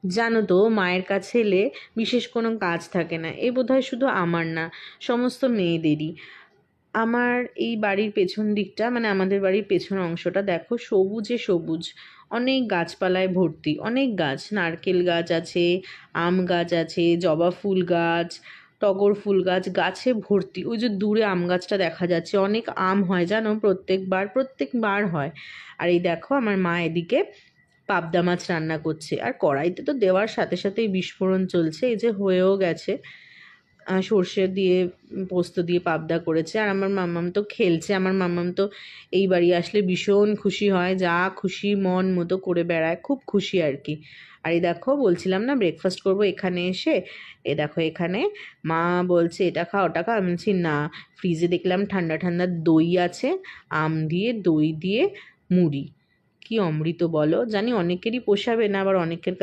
জানো তো, মায়ের কাছে এলে বিশেষ কোনো কাজ থাকে না, এ বোধহয় শুধু আমার না, সমস্ত মেয়েদেরই। আমার এই বাড়ির পেছন দিকটা, মানে আমাদের বাড়ির পেছন অংশটা দেখো, সবুজে সবুজ, অনেক গাছপালায় ভর্তি, অনেক গাছ, নারকেল গাছ আছে, আম গাছ আছে, জবা ফুল গাছ, টগর ফুল গাছ, গাছে ভর্তি। ওই যে দূরে আম গাছটা দেখা যাচ্ছে, অনেক আম হয় জানো, প্রত্যেকবার হয়। আর এই দেখো আমার মা এদিকে পাবদা মাছ রান্না করছে, আর কড়াইতে তো দেওয়ার সাথে সাথেই বিস্ফোরণ চলছে, এই যে হয়েও গেছে। সর্ষে দিয়ে পোস্ত দিয়ে পাবদা করেছে, আর আমার মাম্মাম তো খেলছে। আমার মাম্মাম তো এই বাড়ি আসলে ভীষণ খুশি হয়, যা খুশি মন মতো করে বেড়ায়, খুব খুশি আর কি। আর এই দেখো বলছিলাম না ব্রেকফাস্ট করব এখানে এসে, এ দেখো এখানে মা বলছে এটা খা ওটা খা, আমি বলছি না। ফ্রিজে দেখলাম ঠান্ডা ঠান্ডা দই আছে, আম দিয়ে দই দিয়ে মুড়ি, কি অমৃত বলো। জানি অনেকেরই পোষাবে না, আবার অনেকের কাছে